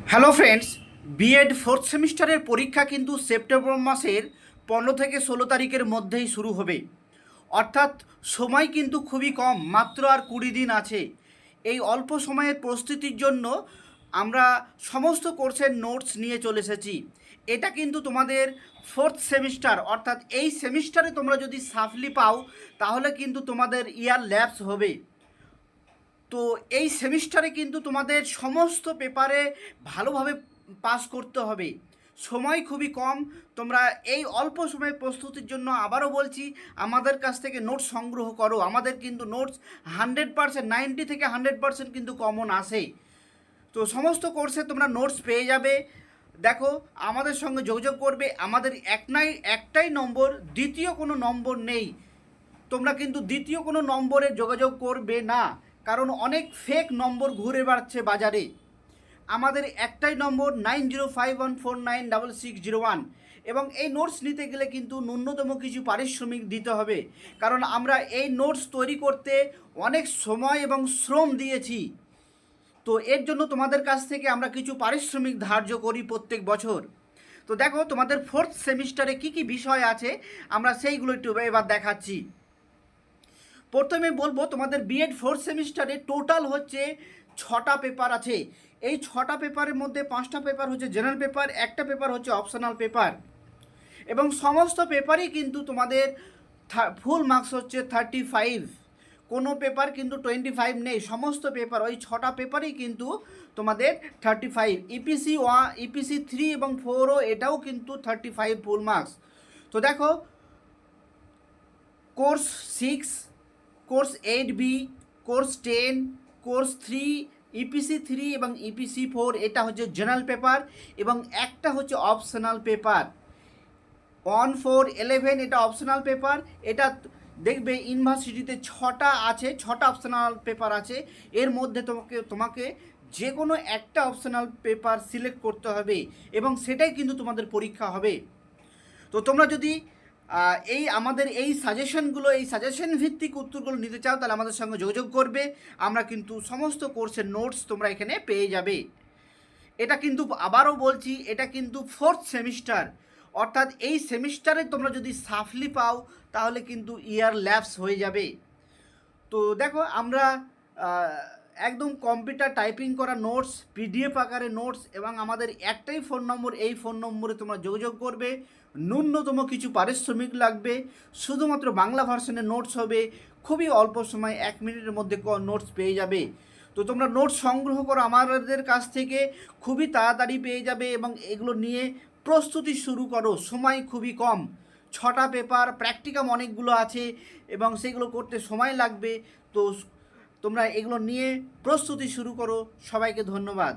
Hello friends, B Ed fourth সেমিস্টারের পরীক্ষা কিন্তু সেপ্টেম্বর মাসের 15 থেকে 16 তারিখের মধ্যেই শুরু হবে। অর্থাৎ সময় কিন্তু খুবই কম, মাত্র আর 20 দিন আছে। এই অল্প সময়ের প্রস্তুতির জন্য আমরা সমস্ত কোর্সের নোটস নিয়ে চলে এসেছি। এটা কিন্তু তোমাদের ফোর্থ সেমিস্টার, অর্থাৎ এই সেমিস্টারে তোমরা যদি সাফলি পাও তাহলে কিন্তু তোমাদের ইয়ার ল্যাপস হবে। তো এই সেমিস্টারে কিন্তু তোমাদের সমস্ত পেপারে ভালোভাবে পাস করতে হবে। সময় খুবই কম। তোমরা এই অল্প সময়ে প্রস্তুতির জন্য আবারও বলছি, আমাদের কাছ থেকে নোটস সংগ্রহ করো। আমাদের কিন্তু নোটস 100%, 90 থেকে 100% কিন্তু কমন আসে। তো সমস্ত কোর্সে তোমরা নোটস পেয়ে যাবে। দেখো, আমাদের সঙ্গে যোগাযোগ করবে। আমাদের একটাই নম্বর, দ্বিতীয় কোনো নম্বর নেই। তোমরা কিন্তু দ্বিতীয় কোনো নম্বরে যোগাযোগ করবে না, কারণ অনেক ফেক নম্বর ঘুরে বেড়াচ্ছে বাজারে। আমাদের একটাই নম্বর 9051496601। এবং এই নোটস নিতে গেলে কিন্তু ন্যূনতম কিছু পারিশ্রমিক দিতে হবে, কারণ আমরা এই নোটস তৈরি করতে অনেক সময় এবং শ্রম দিয়েছি। তো এর জন্য তোমাদের কাছ থেকে আমরা কিছু পারিশ্রমিক ধার্য করি প্রত্যেক বছর। তো দেখো, তোমাদের ফোর্থ সেমিস্টারে কী কী বিষয় আছে আমরা সেইগুলো একটু এবার দেখাচ্ছি। প্রথমে বলবো, তোমাদের বিএড ফোর্থ সেমিস্টারে টোটাল হচ্ছে 6টা পেপার আছে। এই 6টা পেপারের মধ্যে 5টা পেপার হচ্ছে জেনারেল পেপার, একটা পেপার হচ্ছে অপশনাল পেপার। এবং সমস্ত পেপারই কিন্তু তোমাদের ফুল মার্কস হচ্ছে 35। কোনো পেপার কিন্তু 25 নেই। সমস্ত পেপার, ওই 6টা পেপারই কিন্তু তোমাদের 35। ইপিসি 1, ইপিসি 3 এবং 4ও এটাও কিন্তু 35 ফুল মার্কস। তো দেখো, course 6, course 8B, course 10, course 3, EPC 3 এবং ইপিসি 4 এটা হচ্ছে জেনারেল পেপার, এবং একটা হচ্ছে অপশনাল পেপার। 1, 4, 11 এটা অপশনাল পেপার। এটা দেখবে ইউনিভার্সিটিতে 6টা আছে, 6টা অপশনাল পেপার আছে। এর মধ্যে তোমাকে যে কোনো একটা অপশনাল পেপার সিলেক্ট করতে হবে, এবং সেটাই কিন্তু তোমাদের পরীক্ষা হবে। তো তোমরা যদি আমাদের এই সাজেশন ভিত্তিক উত্তরগুলো নিতে চাও, তাহলে আমাদের সঙ্গে যোগাযোগ করবে। আমরা কিন্তু সমস্ত কোর্সের নোটস তোমরা এখানে পেয়ে যাবে। এটা কিন্তু আবারও বলছি, এটা কিন্তু ফোর্থ সেমিস্টার, অর্থাৎ এই সেমিস্টারে তোমরা যদি সাফলি পাও তাহলে কিন্তু ইয়ার ল্যাপস হয়ে যাবে। তো দেখো, আমরা একদম কম্পিউটার টাইপিং করা নোটস, পিডিএফ আকারে নোটস, এবং আমাদের একটাই ফোন নম্বর, এই ফোন নম্বরে তোমরা যোগাযোগ করবে। ন্যূনতম কিছু পারিশ্রমিক লাগবে। শুধুমাত্র বাংলা ভার্সনের নোটস হবে। খুবই অল্প সময়, 1 মিনিটের মধ্যে নোটস পেয়ে যাবে। তো তোমরা নোটস সংগ্রহ করো আমাদের কাছ থেকে, খুবই তাড়াতাড়ি পেয়ে যাবে, এবং এগুলো নিয়ে প্রস্তুতি শুরু করো। সময় খুবই কম, 6টা পেপার, প্র্যাকটিকাম অনেকগুলো আছে, এবং সেগুলো করতে সময় লাগবে। তো তোমরা এগুলো নিয়ে প্রস্তুতি শুরু করো। সবাইকে ধন্যবাদ।